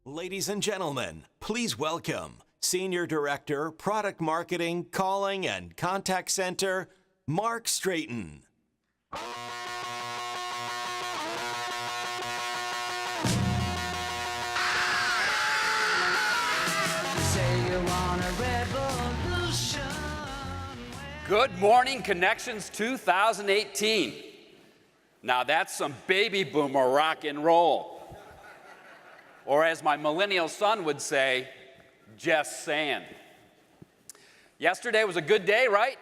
Ladies and gentlemen, please welcome Senior Director, Product Marketing, Calling and Contact Center, Mark Straton. Good morning, Connections 2018. Now that's some baby boomer rock and roll. Or as my millennial son would say, just saying. Yesterday was a good day, right?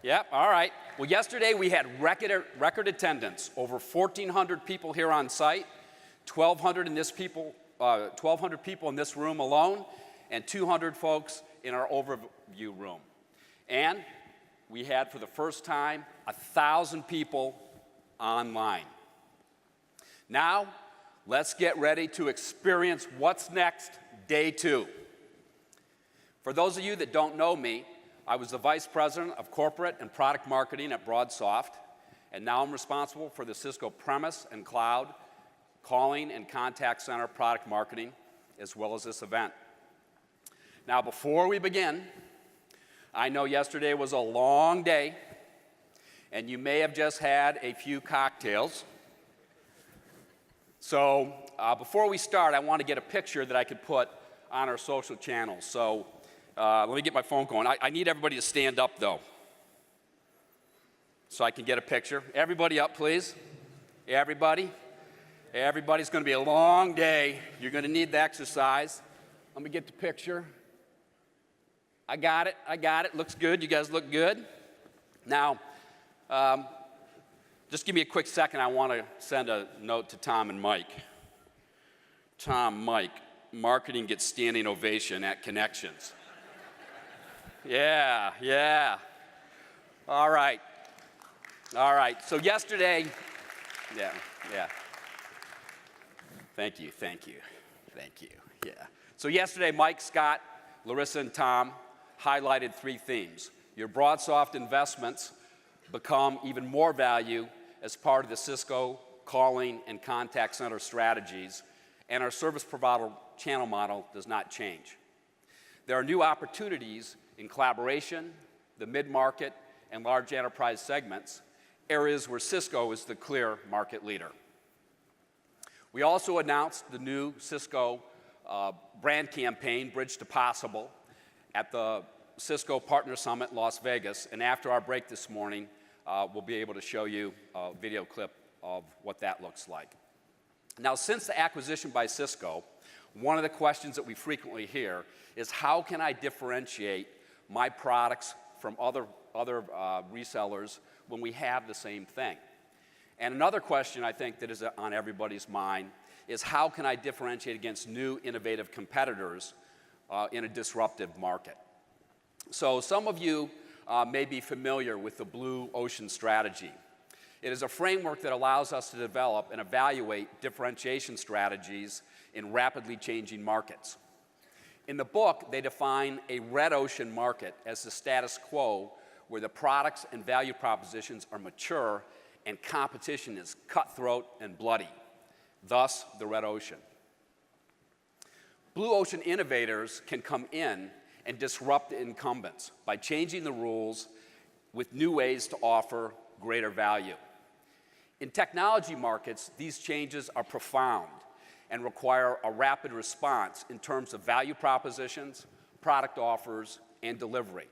Yep, all right. Well, yesterday we had record attendance, over 1,400 people here on site, 1,200 people in this room alone, and 200 folks in our overview room. And we had, for the first time, 1,000 people online. Now, let's get ready to experience what's next, day 2. For those of you that don't know me, I was the Vice President of Corporate and Product Marketing at BroadSoft, and now I'm responsible for the Cisco Premise and Cloud, Calling and Contact Center Product Marketing, as well as this event. Now, before we begin, I know yesterday was a long day, and you may have just had a few cocktails. So before we start, I want to get a picture that I could put on our social channels. So let me get my phone going. I need everybody to stand up, though, so I can get a picture. Everybody up, please. Everybody. Everybody's going to be a long day. You're going to need the exercise. Let me get the picture. I got it. Looks good. You guys look good. Now, just give me a quick second. I want to send a note to Tom and Mike. Tom, Mike, marketing gets standing ovation at Connections. Yeah. All right. So yesterday, yeah. Thank you. Yeah. So yesterday, Mike, Scott, Larissa, and Tom highlighted 3 themes. Your BroadSoft investments become even more value as part of the Cisco calling and contact center strategies, and our service provider channel model does not change. There are new opportunities in collaboration, the mid-market, and large enterprise segments, areas where Cisco is the clear market leader. We also announced the new Cisco brand campaign, Bridge to Possible, at the Cisco Partner Summit in Las Vegas, and after our break this morning, we'll be able to show you a video clip of what that looks like. Now, since the acquisition by Cisco, one of the questions that we frequently hear is, how can I differentiate my products from other resellers when we have the same thing? And another question I think that is on everybody's mind is, how can I differentiate against new innovative competitors in a disruptive market? So some of you may be familiar with the Blue Ocean strategy. It is a framework that allows us to develop and evaluate differentiation strategies in rapidly changing markets. In the book, they define a red ocean market as the status quo where the products and value propositions are mature and competition is cutthroat and bloody, thus the red ocean. Blue ocean innovators can come in and disrupt the incumbents by changing the rules with new ways to offer greater value. In technology markets, these changes are profound and require a rapid response in terms of value propositions, product offers, and delivery.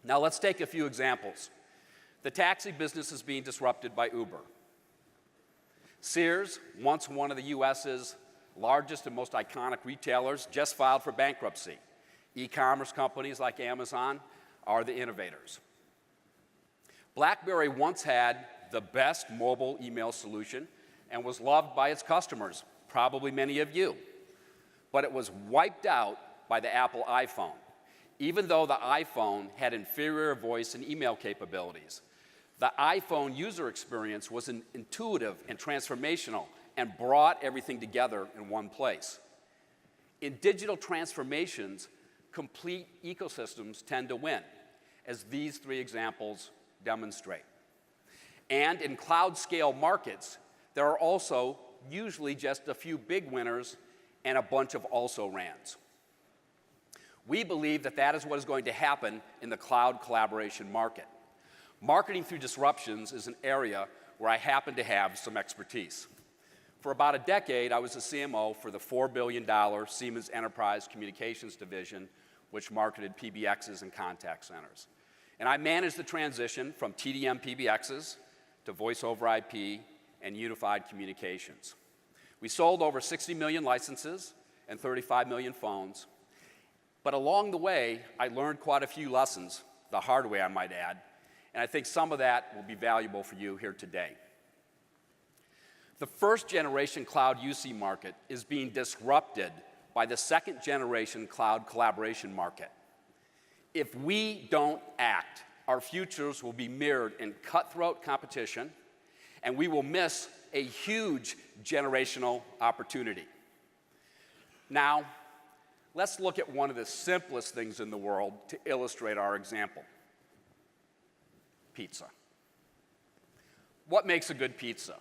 Now let's take a few examples. The taxi business is being disrupted by Uber. Sears, once one of the US's largest and most iconic retailers, just filed for bankruptcy. E-commerce companies like Amazon are the innovators. BlackBerry once had the best mobile email solution and was loved by its customers, probably many of you. But it was wiped out by the Apple iPhone, even though the iPhone had inferior voice and email capabilities. The iPhone user experience was intuitive and transformational and brought everything together in one place. In digital transformations, complete ecosystems tend to win, as these 3 examples demonstrate. And in cloud scale markets, there are also usually just a few big winners and a bunch of also-rans. We believe that that is what is going to happen in the cloud collaboration market. Marketing through disruptions is an area where I happen to have some expertise. For about a decade, I was the CMO for the $4 billion Siemens Enterprise Communications division, which marketed PBXs and contact centers. And I managed the transition from TDM PBXs to voice over IP and unified communications. We sold over 60 million licenses and 35 million phones. But along the way, I learned quite a few lessons, the hard way I might add, and I think some of that will be valuable for you here today. The first generation cloud UC market is being disrupted by the second generation cloud collaboration market. If we don't act, our futures will be mirrored in cutthroat competition, and we will miss a huge generational opportunity. Now, let's look at one of the simplest things in the world to illustrate our example. Pizza. What makes a good pizza?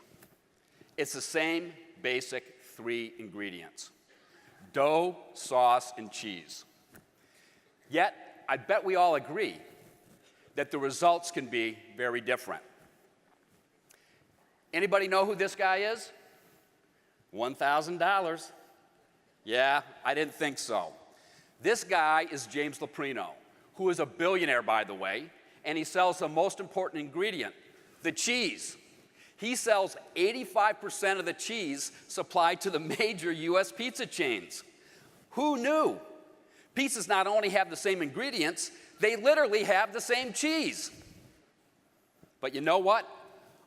It's the same basic 3 ingredients: dough, sauce, and cheese. Yet, I bet we all agree that the results can be very different. Anybody know who this guy is? $1,000. Yeah, I didn't think so. This guy is James Loprino, who is a billionaire, by the way, and he sells the most important ingredient, the cheese. He sells 85% of the cheese supplied to the major US pizza chains. Who knew? Pizzas not only have the same ingredients, they literally have the same cheese. But you know what?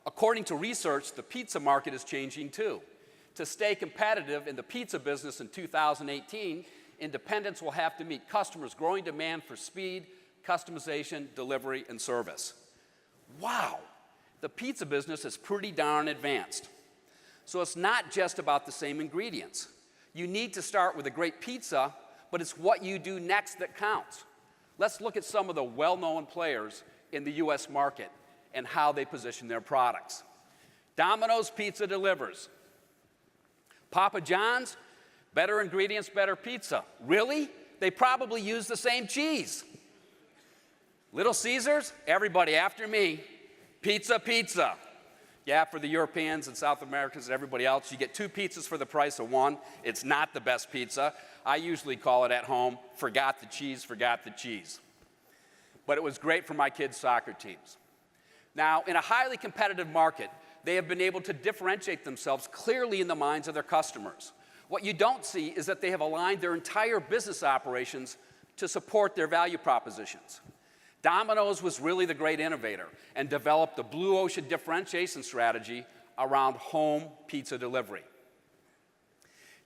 According to research, the pizza market is changing too. To stay competitive in the pizza business in 2018, independents will have to meet customers' growing demand for speed, customization, delivery, and service. Wow, the pizza business is pretty darn advanced. So it's not just about the same ingredients. You need to start with a great pizza, but it's what you do next that counts. Let's look at some of the well-known players in the US market and how they position their products. Domino's Pizza delivers. Papa John's, better ingredients, better pizza. Really? They probably use the same cheese. Little Caesars, everybody after me, pizza, pizza. Yeah, for the Europeans and South Americans and everybody else, you get 2 pizzas for the price of 1. It's not the best pizza. I usually call it at home, forgot the cheese, forgot the cheese. But it was great for my kids' soccer teams. Now, in a highly competitive market, they have been able to differentiate themselves clearly in the minds of their customers. What you don't see is that they have aligned their entire business operations to support their value propositions. Domino's was really the great innovator and developed the blue ocean differentiation strategy around home pizza delivery.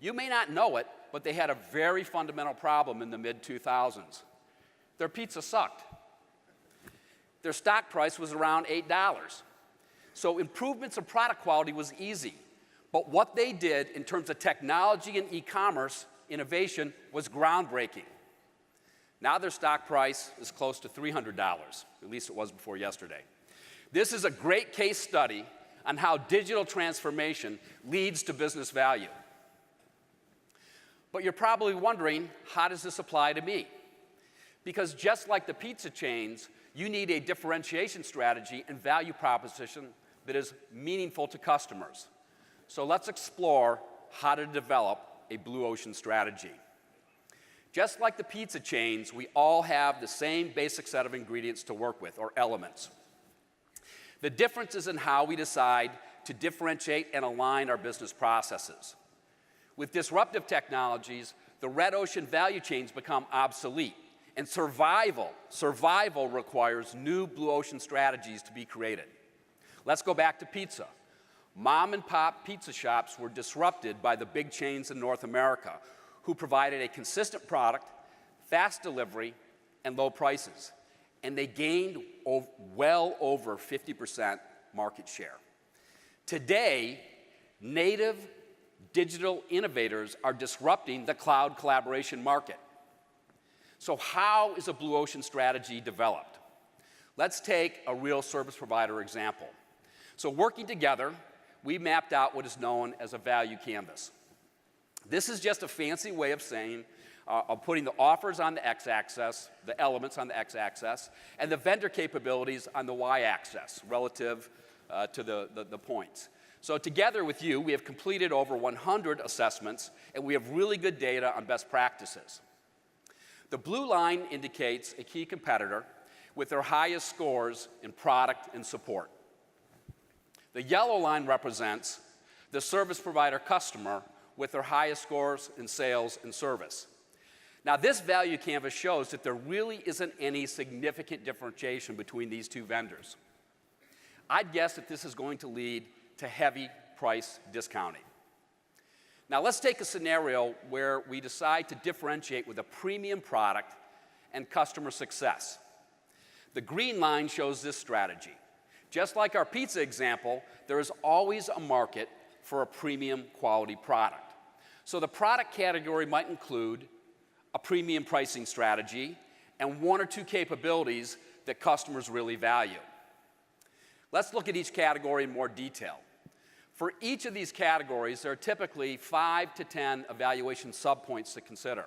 You may not know it, but they had a very fundamental problem in the mid-2000s. Their pizza sucked. Their stock price was around $8. So improvements in product quality was easy. But what they did in terms of technology and e-commerce innovation was groundbreaking. Now their stock price is close to $300, at least it was before yesterday. This is a great case study on how digital transformation leads to business value. But you're probably wondering, how does this apply to me? Because just like the pizza chains, you need a differentiation strategy and value proposition that is meaningful to customers. So let's explore how to develop a blue ocean strategy. Just like the pizza chains, we all have the same basic set of ingredients to work with, or elements. The difference is in how we decide to differentiate and align our business processes. With disruptive technologies, the red ocean value chains become obsolete, and survival requires new blue ocean strategies to be created. Let's go back to pizza. Mom and pop pizza shops were disrupted by the big chains in North America, who provided a consistent product, fast delivery, and low prices. And they gained well over 50% market share. Today, native digital innovators are disrupting the cloud collaboration market. So how is a blue ocean strategy developed? Let's take a real service provider example. So working together, we mapped out what is known as a value canvas. This is just a fancy way of saying, of putting the offers on the x-axis, the elements on the x-axis, and the vendor capabilities on the y-axis relative to the points. So together with you, we have completed over 100 assessments, and we have really good data on best practices. The blue line indicates a key competitor with their highest scores in product and support. The yellow line represents the service provider customer with their highest scores in sales and service. Now, this value canvas shows that there really isn't any significant differentiation between these two vendors. I'd guess that this is going to lead to heavy price discounting. Now, let's take a scenario where we decide to differentiate with a premium product and customer success. The green line shows this strategy. Just like our pizza example, there is always a market for a premium quality product. So the product category might include a premium pricing strategy and one or two capabilities that customers really value. Let's look at each category in more detail. For each of these categories, there are typically 5 to 10 evaluation subpoints to consider.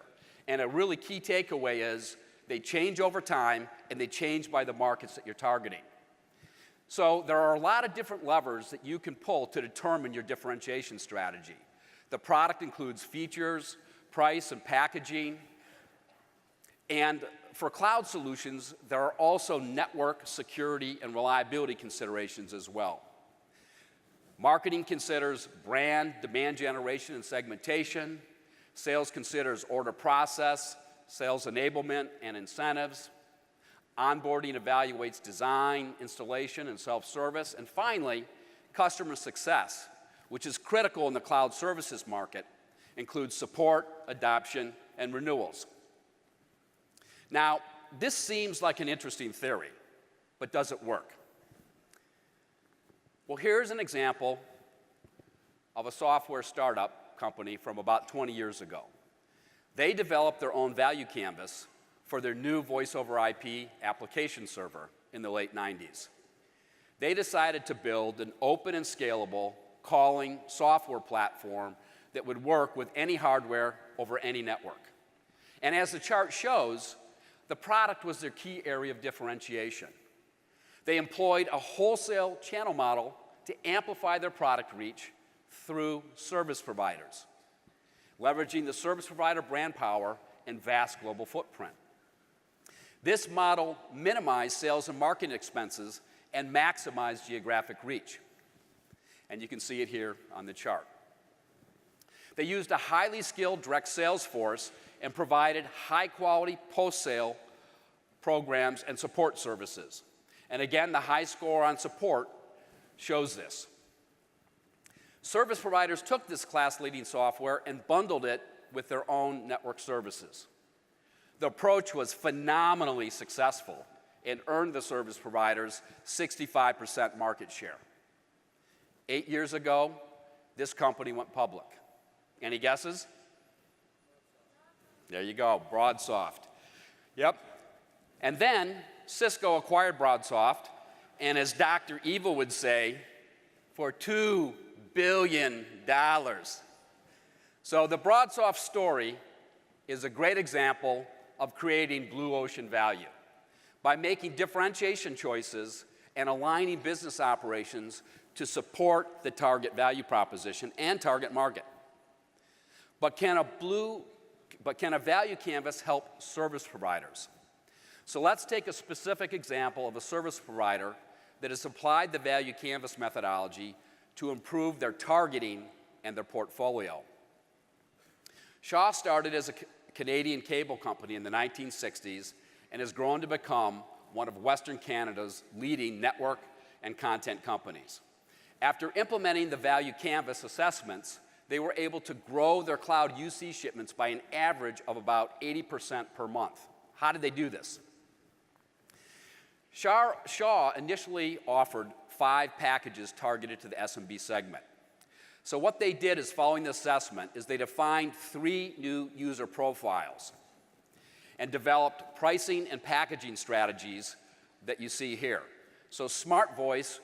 And a really key takeaway is they change over time and they change by the markets that you're targeting. So there are a lot of different levers that you can pull to determine your differentiation strategy. The product includes features, price, and packaging. And for cloud solutions, there are also network, security, and reliability considerations as well. Marketing considers brand, demand generation, and segmentation. Sales considers order process, sales enablement, and incentives. Onboarding evaluates design, installation, and self-service. And finally, customer success, which is critical in the cloud services market, includes support, adoption, and renewals. Now, this seems like an interesting theory, but does it work? Well, here's an example of a software startup company from about 20 years ago. They developed their own value canvas for their new voice over IP application server in the late 90s. They decided to build an open and scalable calling software platform that would work with any hardware over any network. And as the chart shows, the product was their key area of differentiation. They employed a wholesale channel model to amplify their product reach through service providers, leveraging the service provider brand power and vast global footprint. This model minimized sales and marketing expenses and maximized geographic reach. And you can see it here on the chart. They used a highly skilled direct sales force and provided high-quality post-sale programs and support services. And again, the high score on support shows this. Service providers took this class-leading software and bundled it with their own network services. The approach was phenomenally successful and earned the service providers 65% market share. 8 years ago, this company went public. Any guesses? There you go, BroadSoft. Yep. And then Cisco acquired BroadSoft, and as Dr. Evil would say, for $2 billion. So the BroadSoft story is a great example of creating blue ocean value. By making differentiation choices and aligning business operations to support the target value proposition and target market. But can a value canvas help service providers? So let's take a specific example of a service provider that has applied the value canvas methodology to improve their targeting and their portfolio. Shaw started as a Canadian cable company in the 1960s and has grown to become one of Western Canada's leading network and content companies. After implementing the value canvas assessments, they were able to grow their cloud UC shipments by an average of about 80% per month. How did they do this? Shaw initially offered 5 packages targeted to the SMB segment. So what they did is, following the assessment, is they defined 3 new user profiles and developed pricing and packaging strategies that you see here. So Smart Voice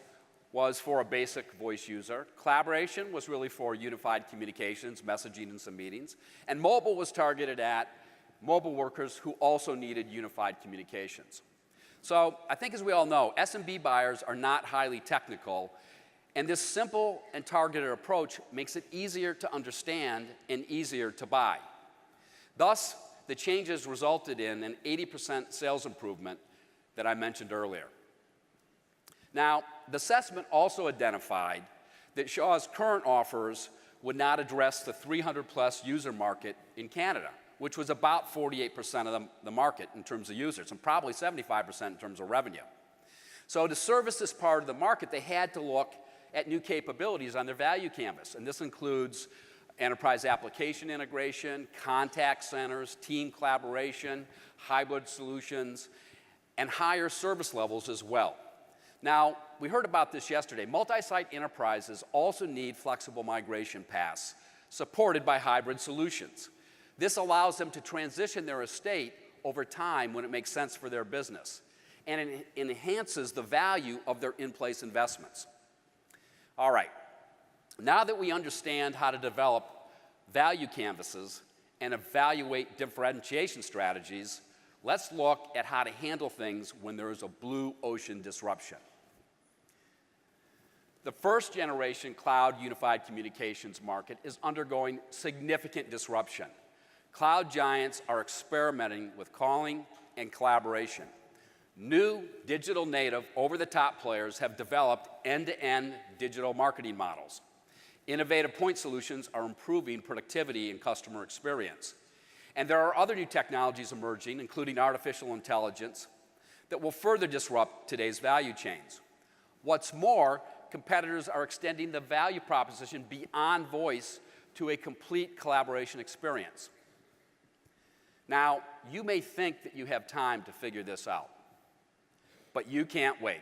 was for a basic voice user. Collaboration was really for unified communications, messaging, and some meetings. And mobile was targeted at mobile workers who also needed unified communications. So I think, as we all know, SMB buyers are not highly technical, and this simple and targeted approach makes it easier to understand and easier to buy. Thus, the changes resulted in an 80% sales improvement that I mentioned earlier. Now, the assessment also identified that Shaw's current offers would not address the 300-plus user market in Canada, which was about 48% of the market in terms of users, and probably 75% in terms of revenue. So to service this part of the market, they had to look at new capabilities on their value canvas, and this includes enterprise application integration, contact centers, team collaboration, hybrid solutions, and higher service levels as well. Now, we heard about this yesterday. Multi-site enterprises also need flexible migration paths supported by hybrid solutions. This allows them to transition their estate over time when it makes sense for their business, and it enhances the value of their in-place investments. All right, now that we understand how to develop value canvases and evaluate differentiation strategies, let's look at how to handle things when there is a blue ocean disruption. The first generation cloud unified communications market is undergoing significant disruption. Cloud giants are experimenting with calling and collaboration. New digital native over-the-top players have developed end-to-end digital marketing models. Innovative point solutions are improving productivity and customer experience. And there are other new technologies emerging, including artificial intelligence, that will further disrupt today's value chains. What's more, competitors are extending the value proposition beyond voice to a complete collaboration experience. Now, you may think that you have time to figure this out, but you can't wait.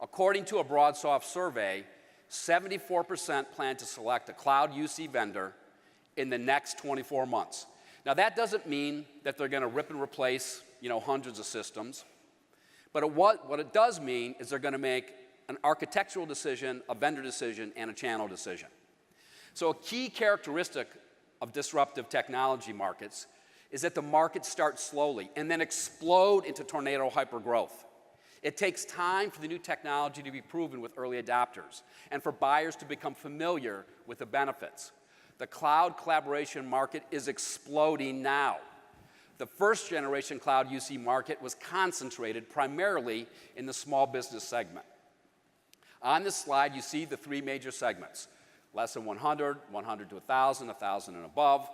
According to a BroadSoft survey, 74% plan to select a cloud UC vendor in the next 24 months. Now, that doesn't mean that they're going to rip and replace, hundreds of systems, but what it does mean is they're going to make an architectural decision, a vendor decision, and a channel decision. So a key characteristic of disruptive technology markets is that the markets start slowly and then explode into tornado hypergrowth. It takes time for the new technology to be proven with early adopters and for buyers to become familiar with the benefits. The cloud collaboration market is exploding now. The first generation cloud UC market was concentrated primarily in the small business segment. On this slide, you see the three major segments: less than 100, 100 to 1,000, 1,000 and above.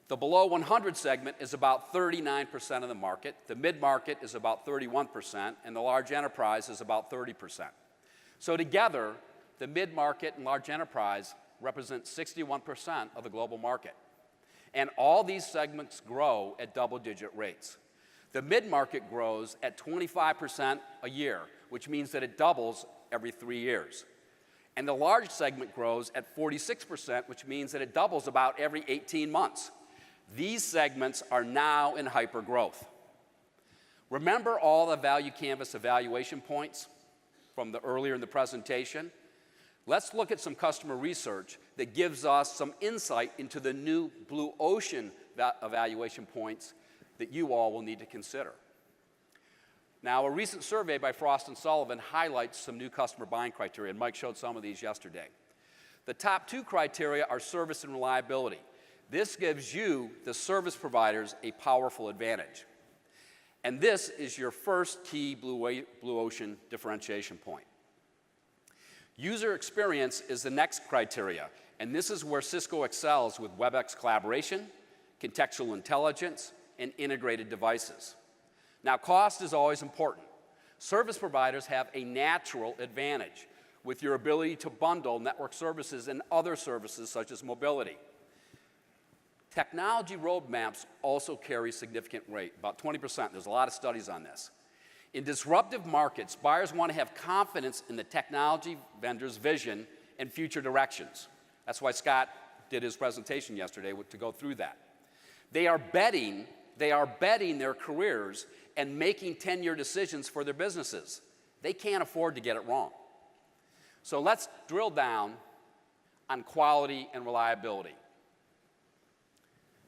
The below 100 segment is about 39% of the market, the mid-market is about 31%, and the large enterprise is about 30%. So together, the mid-market and large enterprise represent 61% of the global market. And all these segments grow at double-digit rates. The mid-market grows at 25% a year, which means that it doubles every 3 years. And the large segment grows at 46%, which means that it doubles about every 18 months. These segments are now in hypergrowth. Remember all the value canvas evaluation points from earlier in the presentation? Let's look at some customer research that gives us some insight into the new blue ocean evaluation points that you all will need to consider. Now, a recent survey by Frost & Sullivan highlights some new customer buying criteria, and Mike showed some of these yesterday. The top two criteria are service and reliability. This gives you, the service providers, a powerful advantage. And this is your first key blue ocean differentiation point. User experience is the next criteria, and this is where Cisco excels with WebEx collaboration, contextual intelligence, and integrated devices. Now, cost is always important. Service providers have a natural advantage with your ability to bundle network services and other services such as mobility. Technology roadmaps also carry significant weight, about 20%. There's a lot of studies on this. In disruptive markets, buyers want to have confidence in the technology vendor's vision and future directions. That's why Scott did his presentation yesterday to go through that. They are betting their careers and making 10-year decisions for their businesses. They can't afford to get it wrong. So let's drill down on quality and reliability.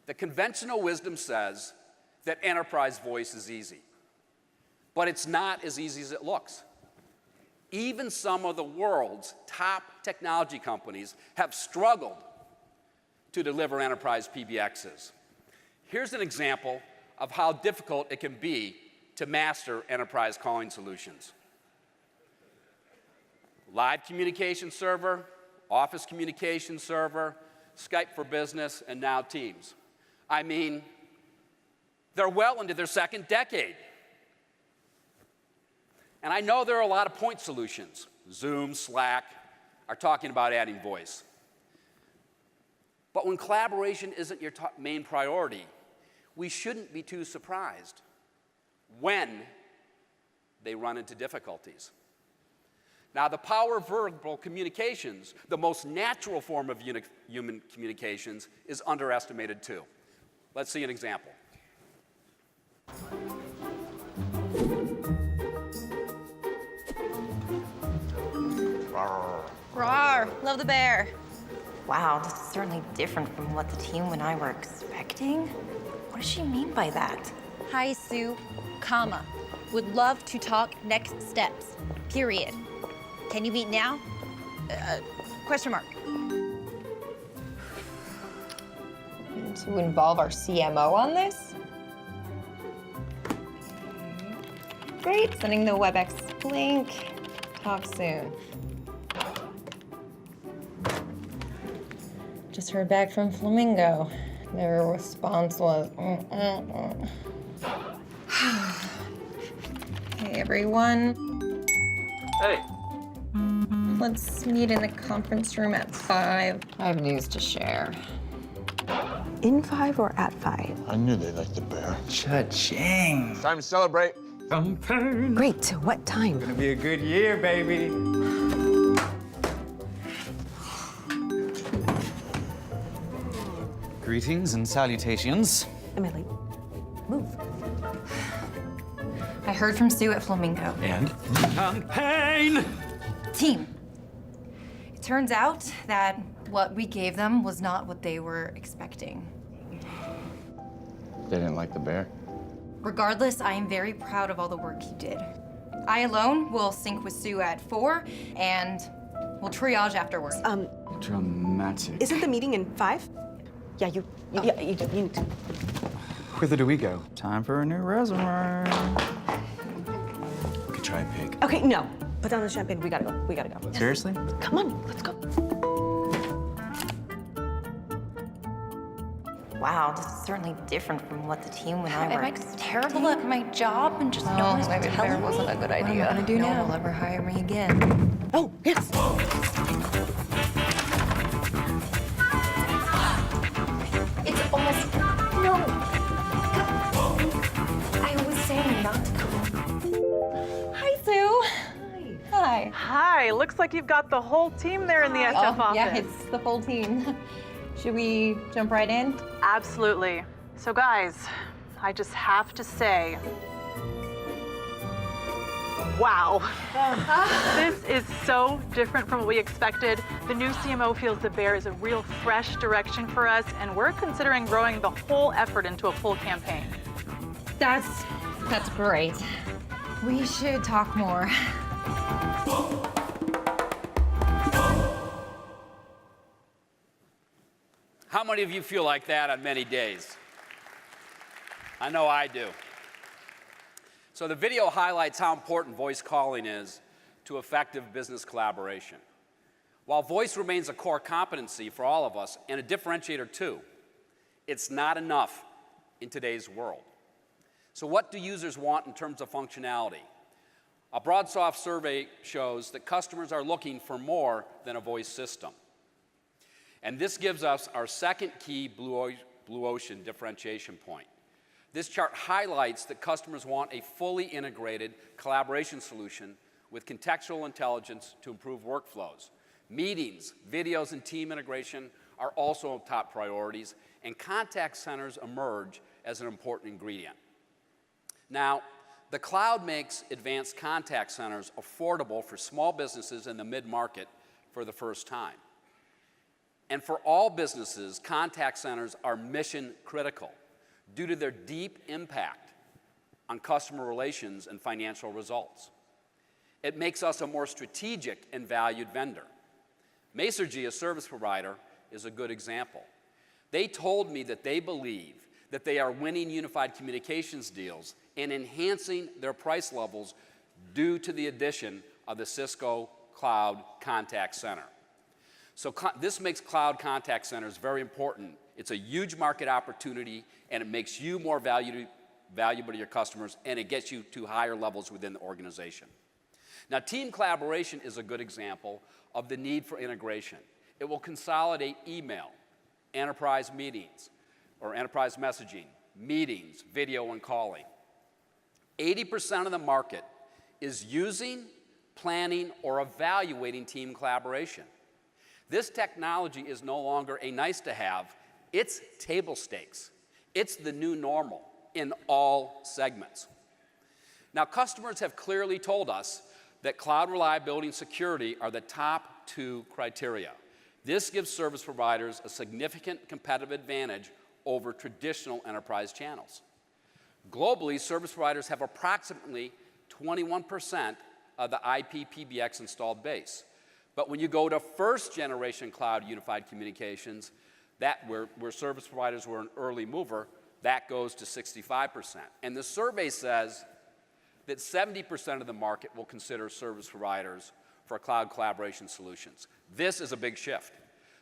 The conventional wisdom says that enterprise voice is easy, but it's not as easy as it looks. Even some of the world's top technology companies have struggled to deliver enterprise PBXs. Here's an example of how difficult it can be to master enterprise calling solutions. Live communication server, Office communication server, Skype for Business, and now Teams. I mean, they're well into their second decade. And I know there are a lot of point solutions. Zoom, Slack are talking about adding voice. But when collaboration isn't your main priority, we shouldn't be too surprised when they run into difficulties. Now, the power of verbal communications, the most natural form of human communications, is underestimated too. Let's see an example. Roar, love the bear. Wow, this is certainly different from what the team and I were expecting. What does she mean by that? Hi, Sue, comma. Would love to talk next steps, period. Can you meet now? Question mark. To involve our CMO on this? Great, sending the WebEx link. Talk soon. Just heard back from Flamingo. Their response was, Hey, everyone. Hey. Let's meet in the conference room at 5. I have news to share. In 5 or at 5? I knew they liked the bear. Cha-ching. Time to celebrate. Champagne. Great. What time? Gonna be a good year, baby. Greetings and salutations. Emily, move. I heard from Sue at Flamingo. And champagne. Team. It turns out that what we gave them was not what they were expecting. They didn't like the bear. Regardless, I am very proud of all the work you did. I alone will sync with Sue at 4, and we'll triage afterwards. Dramatic. Isn't the meeting in 5? Yeah, you need to. Whither do we go? Time for a new resume. We could try a pig. Okay, no. Put down the champagne. We gotta go. We gotta go. Seriously? Come on, let's go. Wow, this is certainly different from what the team and I were Am I terrible at my job and just no one's maybe the telling bear me? wasn't a good What am I idea. gonna do no now? one will ever hire me again. Oh, yes. It's almost no. I was saying not to go. Hi, Sue. Hi. Hi, looks like you've got the whole team there in the SF office. Yeah, it's the full team. Should we jump right in? Absolutely. So guys, I just have to say, wow. This is so different from what we expected. The new CMO feels the bear is a real fresh direction for us, and we're considering growing the whole effort into a full campaign. That's great. We should talk more. How many of you feel like that on many days? I know I do. So the video highlights how important voice calling is to effective business collaboration. While voice remains a core competency for all of us and a differentiator too, it's not enough in today's world. So what do users want in terms of functionality? A BroadSoft survey shows that customers are looking for more than a voice system. And this gives us our second key blue ocean differentiation point. This chart highlights that customers want a fully integrated collaboration solution with contextual intelligence to improve workflows. Meetings, videos, and team integration are also top priorities, and contact centers emerge as an important ingredient. Now, the cloud makes advanced contact centers affordable for small businesses in the mid-market for the first time. And for all businesses, contact centers are mission critical due to their deep impact on customer relations and financial results. It makes us a more strategic and valued vendor. Masergy, a service provider, is a good example. They told me that they believe that they are winning unified communications deals and enhancing their price levels due to the addition of the Cisco Cloud Contact Center. So this makes cloud contact centers very important. It's a huge market opportunity, and it makes you more valuable to your customers, and it gets you to higher levels within the organization. Now, team collaboration is a good example of the need for integration. It will consolidate email, enterprise meetings, or enterprise messaging, meetings, video, and calling. 80% of the market is using, planning, or evaluating team collaboration. This technology is no longer a nice-to-have, it's table stakes. It's the new normal in all segments. Now, customers have clearly told us that cloud reliability and security are the top two criteria. This gives service providers a significant competitive advantage over traditional enterprise channels. Globally, service providers have approximately 21% of the IP PBX installed base. But when you go to first-generation cloud unified communications, where service providers were an early mover, that goes to 65%. And the survey says that 70% of the market will consider service providers for cloud collaboration solutions. This is a big shift.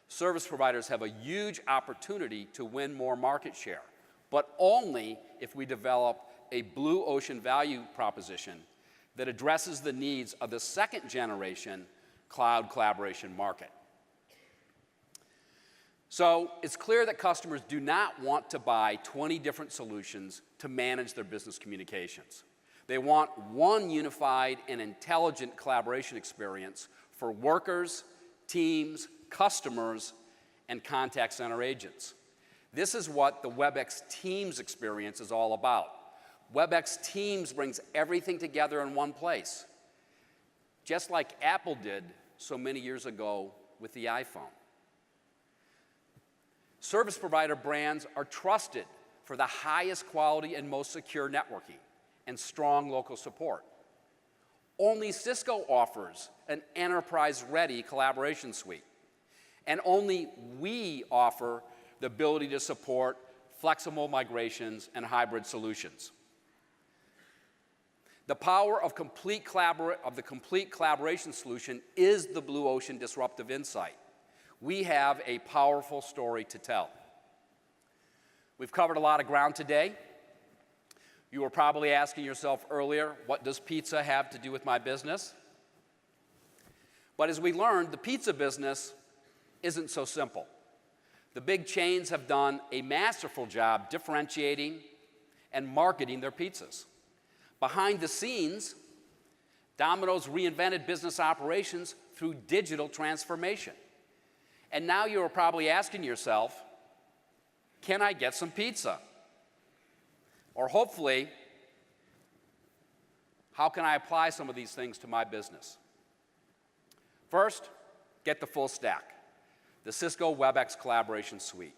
Service providers have a huge opportunity to win more market share, but only if we develop a blue ocean value proposition that addresses the needs of the second-generation cloud collaboration market. So it's clear that customers do not want to buy 20 different solutions to manage their business communications. They want one unified and intelligent collaboration experience for workers, teams, customers, and contact center agents. This is what the WebEx Teams experience is all about. WebEx Teams brings everything together in one place, just like Apple did so many years ago with the iPhone. Service provider brands are trusted for the highest quality and most secure networking and strong local support. Only Cisco offers an enterprise-ready collaboration suite. And only we offer the ability to support flexible migrations and hybrid solutions. The power of the complete collaboration solution is the Blue Ocean Disruptive Insight. We have a powerful story to tell. We've covered a lot of ground today. You were probably asking yourself earlier, what does pizza have to do with my business? But as we learned, the pizza business isn't so simple. The big chains have done a masterful job differentiating and marketing their pizzas. Behind the scenes, Domino's reinvented business operations through digital transformation. And now you are probably asking yourself, can I get some pizza? Or hopefully, how can I apply some of these things to my business? First, get the full stack, the Cisco WebEx Collaboration Suite.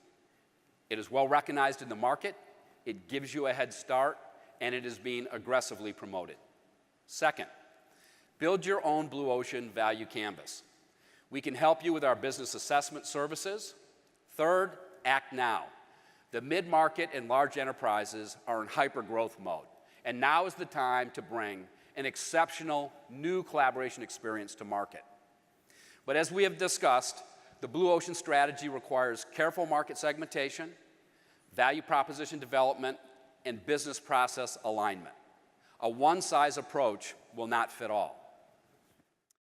It is well recognized in the market, it gives you a head start, and it is being aggressively promoted. Second, build your own Blue Ocean value canvas. We can help you with our business assessment services. Third, act now. The mid-market and large enterprises are in hyper-growth mode, and now is the time to bring an exceptional new collaboration experience to market. But as we have discussed, the Blue Ocean strategy requires careful market segmentation, value proposition development, and business process alignment. A one-size approach will not fit all.